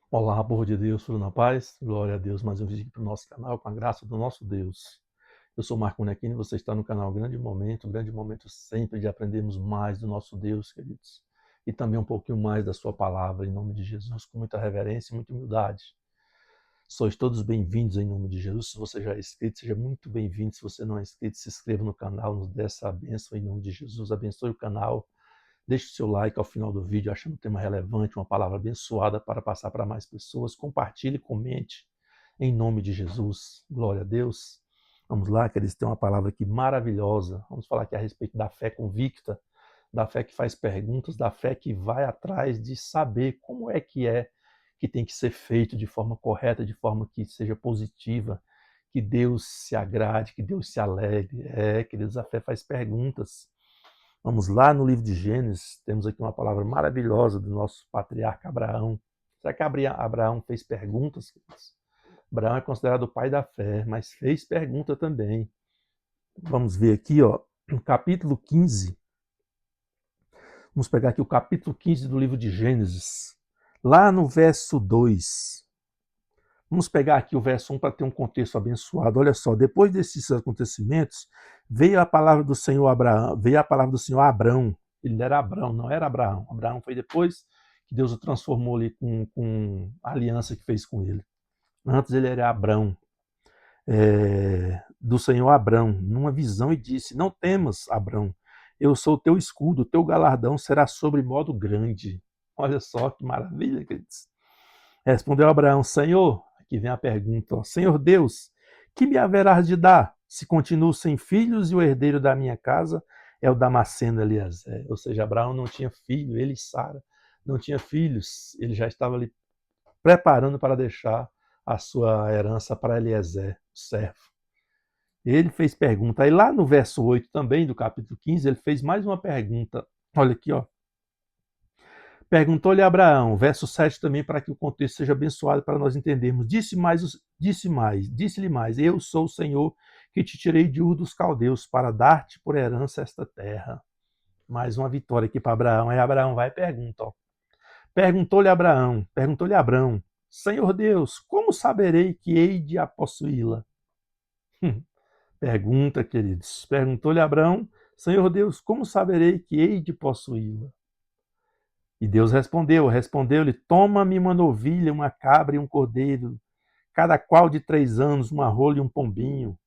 Olá, povo de Deus, tudo na paz? Glória a Deus, mais um vídeo aqui para o nosso canal, com a graça do nosso Deus. Eu sou Marco Nequini, você está no canal Grande Momento sempre de aprendermos mais do nosso Deus, queridos. E também um pouquinho mais da sua palavra, em nome de Jesus, com muita reverência e muita humildade. Sois todos bem-vindos em nome de Jesus. Se você já é inscrito, seja muito bem-vindo. Se você não é inscrito, se inscreva no canal, nos dê essa bênção em nome de Jesus. Abençoe o canal. Deixe o seu like ao final do vídeo, achando o tema relevante, uma palavra abençoada para passar para mais pessoas. Compartilhe, comente, em nome de Jesus. Glória a Deus. Vamos lá, que eles têm uma palavra aqui maravilhosa. Vamos falar aqui a respeito da fé convicta, da fé que faz perguntas, da fé que vai atrás de saber como é que tem que ser feito de forma correta, de forma que seja positiva, que Deus se agrade, que Deus se alegre. Queridos, a fé faz perguntas. Vamos lá no livro de Gênesis, temos aqui uma palavra maravilhosa do nosso patriarca Abraão. Será que Abraão fez perguntas? Abraão é considerado o pai da fé, mas fez pergunta também. Vamos ver aqui, no capítulo 15. Vamos pegar aqui o capítulo 15 do livro de Gênesis, lá no verso 2. Vamos pegar aqui o verso 1 para ter um contexto abençoado. Olha só, depois desses acontecimentos, veio a palavra do Senhor a Abrão. Ele era Abrão, não era Abraão. Abraão foi depois que Deus o transformou ali com a aliança que fez com ele. Antes ele era Abrão, do Senhor Abrão, numa visão, e disse: Não temas, Abrão, eu sou o teu escudo, o teu galardão será sobre modo grande. Olha só que maravilha, queridos. Respondeu Abraão: Senhor, aqui vem a pergunta, Senhor Deus, que me haverás de dar, se continuo sem filhos e o herdeiro da minha casa é o Damasceno Eliezer? Ou seja, Abraão não tinha filho, ele e Sara não tinha filhos, ele já estava ali preparando para deixar a sua herança para Eliezer, o servo. Ele fez pergunta. Aí lá no verso 8 também do capítulo 15, ele fez mais uma pergunta. Olha aqui, Perguntou-lhe Abraão, verso 7 também, para que o contexto seja abençoado para nós entendermos. Disse-lhe mais, eu sou o Senhor que te tirei de Ur dos Caldeus para dar-te por herança esta terra. Mais uma vitória aqui para Abraão. Aí Abraão vai e pergunta. Perguntou-lhe Abraão, Senhor Deus, como saberei que hei de a possuí-la? Pergunta, queridos. Perguntou-lhe Abraão, Senhor Deus, como saberei que hei de possuí-la? E Deus respondeu-lhe, toma-me uma novilha, uma cabra e um cordeiro, cada qual de 3 anos, uma rola e um pombinho.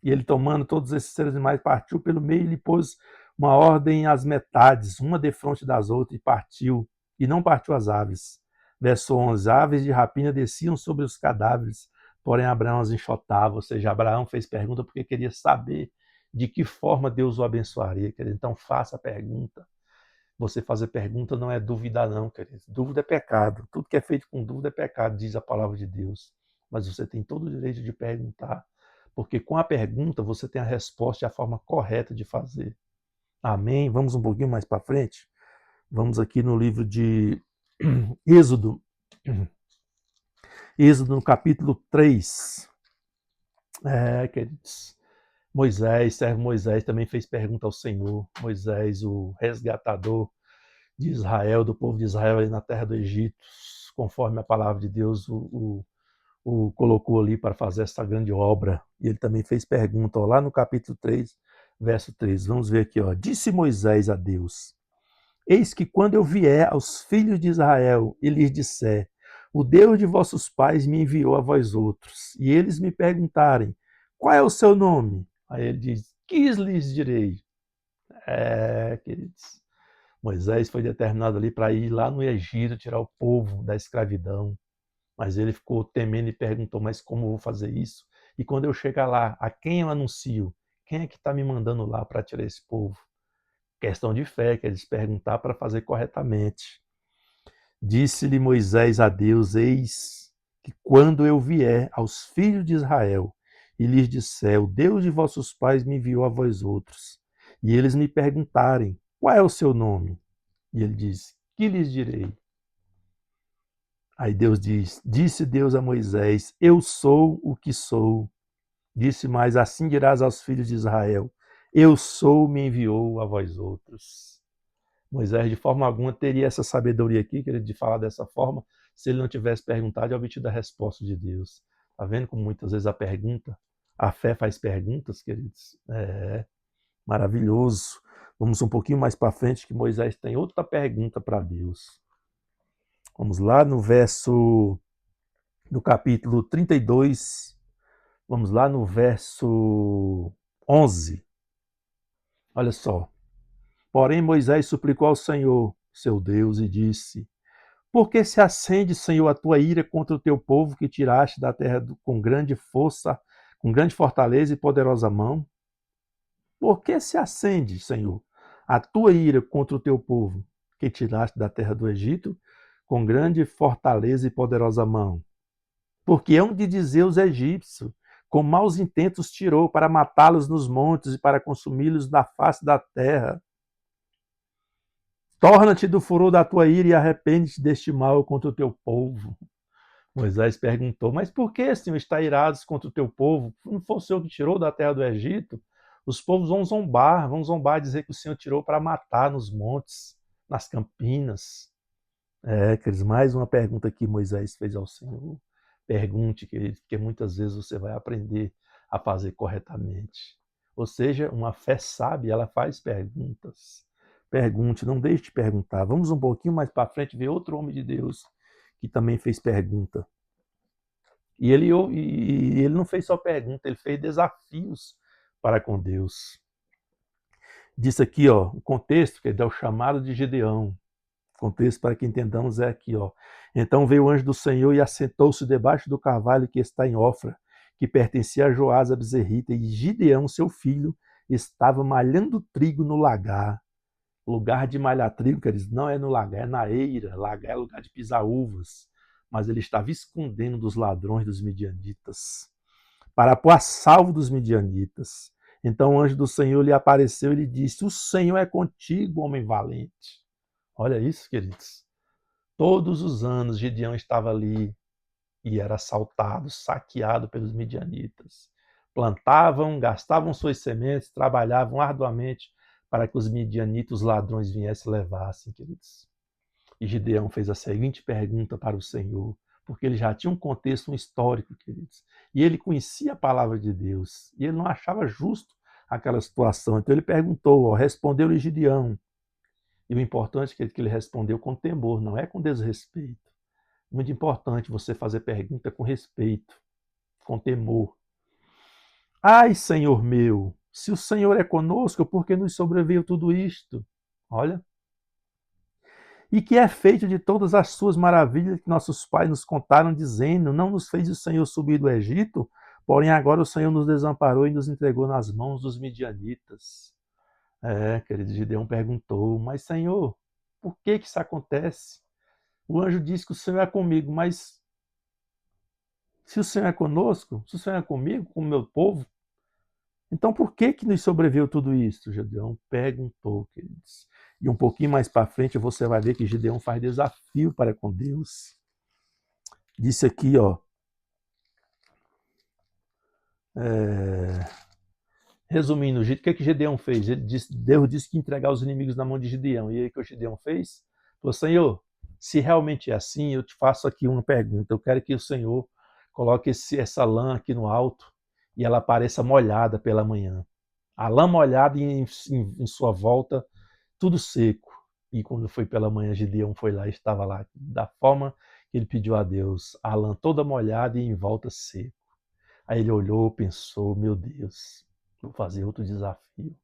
E ele, tomando todos esses seres animais, partiu pelo meio e lhe pôs uma ordem às metades, uma defronte das outras, e partiu, e não partiu as aves. Verso 11, aves de rapina desciam sobre os cadáveres, porém Abraão as enxotava, ou seja, Abraão fez pergunta porque queria saber de que forma Deus o abençoaria. Então faça a pergunta. Você fazer pergunta não é duvidar, não, querido. Dúvida é pecado. Tudo que é feito com dúvida é pecado, diz a palavra de Deus. Mas você tem todo o direito de perguntar, porque com a pergunta você tem a resposta e a forma correta de fazer. Amém? Vamos um pouquinho mais para frente? Vamos aqui no livro de Êxodo. Êxodo no capítulo 3. Queridos. Moisés, servo Moisés, também fez pergunta ao Senhor. Moisés, o resgatador de Israel, do povo de Israel ali na terra do Egito, conforme a palavra de Deus o colocou ali para fazer essa grande obra. E ele também fez pergunta, lá no capítulo 3, verso 3. Vamos ver aqui, Disse Moisés a Deus: Eis que quando eu vier aos filhos de Israel e lhes disser: O Deus de vossos pais me enviou a vós outros, e eles me perguntarem: Qual é o seu nome? Aí ele diz: Que lhes direi? Queridos, Moisés foi determinado ali para ir lá no Egito tirar o povo da escravidão, mas ele ficou temendo e perguntou: mas como eu vou fazer isso? E quando eu chegar lá, a quem eu anuncio? Quem é que está me mandando lá para tirar esse povo? Questão de fé, que eles perguntar para fazer corretamente. Disse-lhe Moisés a Deus: Eis que quando eu vier aos filhos de Israel e lhes disser: O Deus de vossos pais me enviou a vós outros, e eles me perguntarem: Qual é o seu nome? E ele diz: Que lhes direi? Aí Deus diz: Disse Deus a Moisés: Eu sou o que sou. Disse mais: Assim dirás aos filhos de Israel: Eu sou, me enviou a vós outros. Moisés, de forma alguma, teria essa sabedoria aqui, querido, de falar dessa forma, se ele não tivesse perguntado e obtido a resposta de Deus. Está vendo como muitas vezes a fé faz perguntas, queridos? Maravilhoso. Vamos um pouquinho mais para frente, que Moisés tem outra pergunta para Deus. Vamos lá no capítulo 32, vamos lá no verso 11. Olha só. Porém, Moisés suplicou ao Senhor, seu Deus, e disse: Por que se acende, Senhor, a tua ira contra o teu povo que tiraste da terra com grande força, com grande fortaleza e poderosa mão? Por que se acende, Senhor, a tua ira contra o teu povo que tiraste da terra do Egito com grande fortaleza e poderosa mão? Porque hão de dizer os egípcios, com maus intentos tirou para matá-los nos montes e para consumi-los na face da terra. Torna-te do furor da tua ira e arrepende-te deste mal contra o teu povo. Moisés perguntou, mas por que, Senhor, está irados contra o teu povo? Não foi o Senhor que tirou da terra do Egito? Os povos vão zombar, dizer que o Senhor tirou para matar nos montes, nas campinas. Queridos, mais uma pergunta que Moisés fez ao Senhor. Pergunte, querido, porque muitas vezes você vai aprender a fazer corretamente. Ou seja, uma fé sábia, ela faz perguntas. Pergunte, não deixe de perguntar. Vamos um pouquinho mais para frente ver outro homem de Deus que também fez pergunta. E ele não fez só pergunta, ele fez desafios para com Deus. Disse aqui, ó, o contexto, que é o chamado de Gideão. O contexto, para que entendamos, é aqui, ó. Então veio o anjo do Senhor e assentou-se debaixo do carvalho que está em Ofra, que pertencia a Joás a bezerrita, e Gideão, seu filho, estava malhando trigo no lagar. Lugar de malhar trigo, queridos, não é no lagar, é na eira. Lagar é lugar de pisar uvas. Mas ele estava escondendo dos ladrões dos midianitas, para pôr a salvo dos midianitas. Então o anjo do Senhor lhe apareceu e lhe disse: O Senhor é contigo, homem valente. Olha isso, queridos. Todos os anos Gideão estava ali e era assaltado, saqueado pelos midianitas. Plantavam, gastavam suas sementes, trabalhavam arduamente para que os midianitas, os ladrões, viessem e levassem, queridos. E Gideão fez a seguinte pergunta para o Senhor, porque ele já tinha um contexto, um histórico, queridos. E ele conhecia a palavra de Deus, e ele não achava justo aquela situação. Então ele perguntou, respondeu-lhe Gideão. E o importante é que ele respondeu com temor, não é com desrespeito. Muito importante você fazer pergunta com respeito, com temor. Ai, Senhor meu, se o Senhor é conosco, por que nos sobreveio tudo isto? Olha. E que é feito de todas as suas maravilhas que nossos pais nos contaram, dizendo, não nos fez o Senhor subir do Egito, porém agora o Senhor nos desamparou e nos entregou nas mãos dos midianitas. Querido, Gideão perguntou, mas Senhor, por que isso acontece? O anjo disse que o Senhor é comigo, mas se o Senhor é conosco, se o Senhor é comigo, com o meu povo, então por que nos sobreveio tudo isso? Gideão perguntou, queridos. E um pouquinho mais para frente você vai ver que Gideão faz desafio para com Deus. Disse aqui, ó. Resumindo, o que Gideão fez? Deus disse que ia entregar os inimigos na mão de Gideão. E aí o que o Gideão fez? Falou, Senhor, se realmente é assim, eu te faço aqui uma pergunta. Eu quero que o Senhor coloque essa lã aqui no alto e ela apareça molhada pela manhã. A lã molhada e em sua volta tudo seco. E quando foi pela manhã, Gideão foi lá e estava lá, da forma que ele pediu a Deus, a lã toda molhada e em volta seco. Aí ele olhou, pensou, meu Deus, vou fazer outro desafio.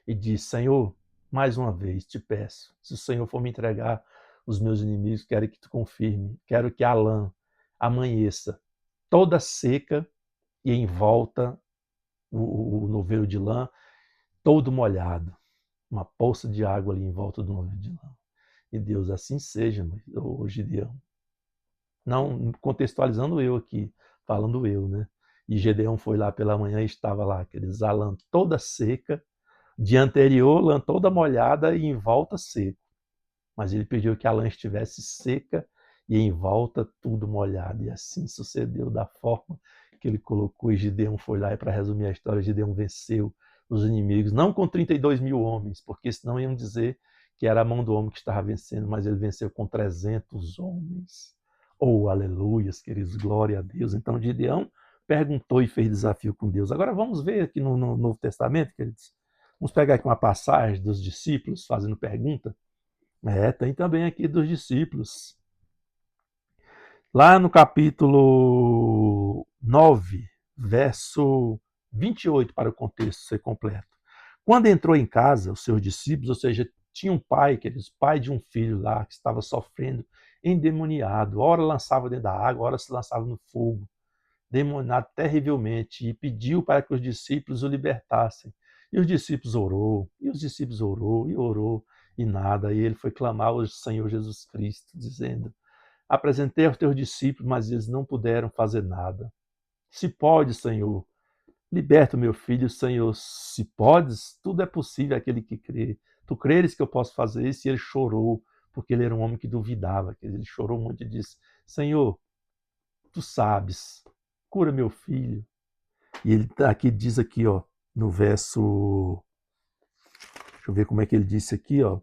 E disse, Senhor, mais uma vez te peço, se o Senhor for me entregar os meus inimigos, quero que tu confirme, quero que a lã amanheça toda seca e em volta o novelo de lã todo molhado. Uma poça de água ali em volta do novelo de lã. E Deus, assim seja, ô Gideão. Não contextualizando eu aqui, falando eu, né? E Gideão foi lá pela manhã e estava lá, aqueles a lã toda seca, dia anterior, lã toda molhada e em volta seco. Mas ele pediu que a lã estivesse seca e em volta tudo molhado. E assim sucedeu da forma que ele colocou. E Gideão foi lá, e para resumir a história, Gideão venceu os inimigos, não com 32 mil homens, porque senão iam dizer que era a mão do homem que estava vencendo, mas ele venceu com 300 homens. Oh, aleluias, queridos, glória a Deus. Então, Gideão perguntou e fez desafio com Deus. Agora vamos ver aqui no Novo Testamento, queridos. Vamos pegar aqui uma passagem dos discípulos fazendo pergunta. Tem também aqui dos discípulos. Lá no capítulo 9, verso 28, para o contexto ser completo. Quando entrou em casa, os seus discípulos, ou seja, tinha um pai, queridos, pai de um filho lá que estava sofrendo, endemoniado. Ora lançava dentro da água, ora se lançava no fogo, demoniado terrivelmente, e pediu para que os discípulos o libertassem. E os discípulos orou, e os discípulos orou, e orou, e nada. E ele foi clamar ao Senhor Jesus Cristo, dizendo: apresentei aos teus discípulos, mas eles não puderam fazer nada. Se pode, Senhor, liberta o meu filho, Senhor. Se podes, tudo é possível àquele que crê. Tu creres que eu posso fazer isso? E ele chorou, porque ele era um homem que duvidava. Ele chorou muito e disse: Senhor, tu sabes, cura meu filho. E ele aqui diz aqui, ó, no verso, deixa eu ver como é que ele disse aqui, ó.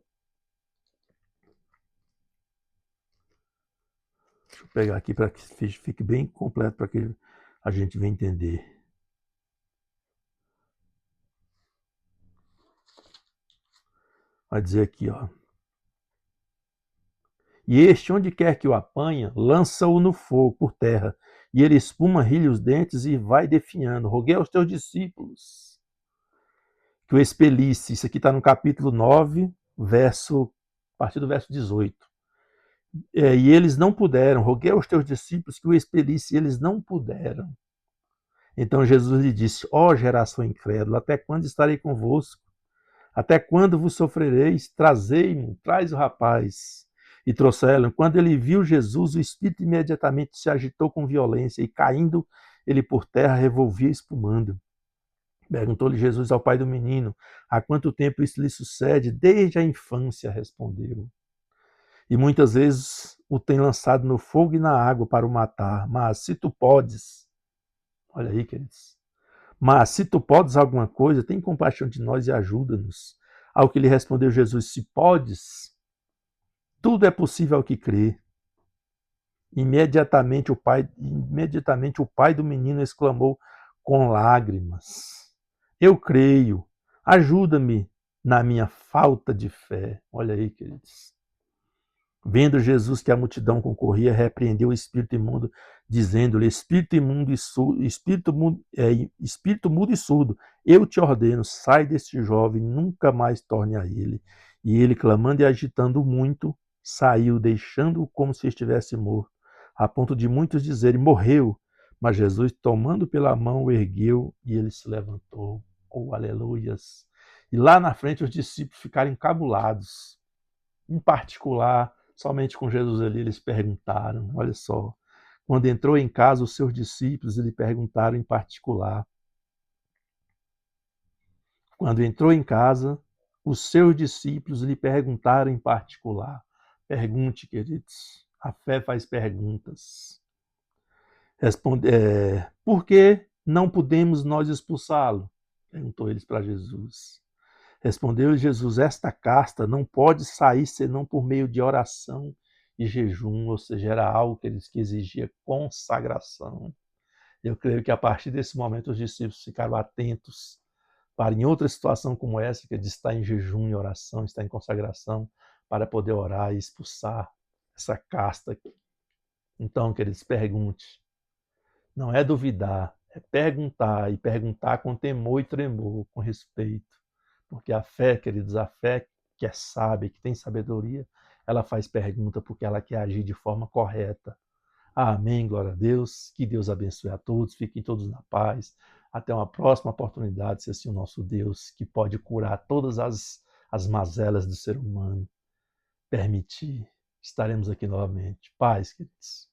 Deixa eu pegar aqui para que fique bem completo para que a gente venha entender. Vai dizer aqui, ó. E este, onde quer que o apanha, lança-o no fogo por terra, e ele espuma, rilha os dentes e vai definhando. Roguei aos teus discípulos que o expelisse. Isso aqui está no capítulo 9, a partir do verso 18. E eles não puderam. Roguei aos teus discípulos que o expelisse, e eles não puderam. Então Jesus lhe disse: ó geração incrédula, até quando estarei convosco? Até quando vos sofrereis? Trazei-mo, traz o rapaz. E trouxeram. Quando ele viu Jesus, o espírito imediatamente se agitou com violência, e caindo ele por terra, revolvia espumando. Perguntou-lhe Jesus ao pai do menino: há quanto tempo isso lhe sucede? Desde a infância, respondeu. E muitas vezes o tem lançado no fogo e na água para o matar. Mas se tu podes, olha aí, queridos, mas se tu podes alguma coisa, tem compaixão de nós e ajuda-nos. Ao que lhe respondeu Jesus: se podes, tudo é possível ao que crê. Imediatamente o pai do menino exclamou com lágrimas: eu creio, ajuda-me na minha falta de fé. Olha aí, queridos. Vendo Jesus que a multidão concorria, repreendeu o espírito imundo, dizendo-lhe: espírito imundo e surdo, espírito mudo e surdo, eu te ordeno, sai deste jovem, nunca mais torne a ele. E ele, clamando e agitando muito, saiu, deixando-o como se estivesse morto, a ponto de muitos dizerem: morreu. Mas Jesus, tomando pela mão, o ergueu e ele se levantou. Oh, aleluias! E lá na frente os discípulos ficaram encabulados. Em particular, somente com Jesus ali, eles perguntaram, olha só, quando entrou em casa, os seus discípulos lhe perguntaram em particular. Quando entrou em casa, os seus discípulos lhe perguntaram em particular. Pergunte, queridos. A fé faz perguntas. Por que não podemos nós expulsá-lo? Perguntou eles para Jesus. Respondeu Jesus: esta casta não pode sair senão por meio de oração e jejum, ou seja, era algo que exigia consagração. Eu creio que a partir desse momento os discípulos ficaram atentos para, em outra situação como essa, que é de estar em jejum e oração, estar em consagração, para poder orar e expulsar essa casta aqui. Então, queridos, pergunte. Não é duvidar, é perguntar, e perguntar com temor e tremor, com respeito. Porque a fé, queridos, a fé que é sábia, que tem sabedoria, ela faz pergunta porque ela quer agir de forma correta. Amém, glória a Deus. Que Deus abençoe a todos, fiquem todos na paz. Até uma próxima oportunidade, se assim o nosso Deus, que pode curar todas as mazelas do ser humano, permitir. Estaremos aqui novamente. Paz, queridos.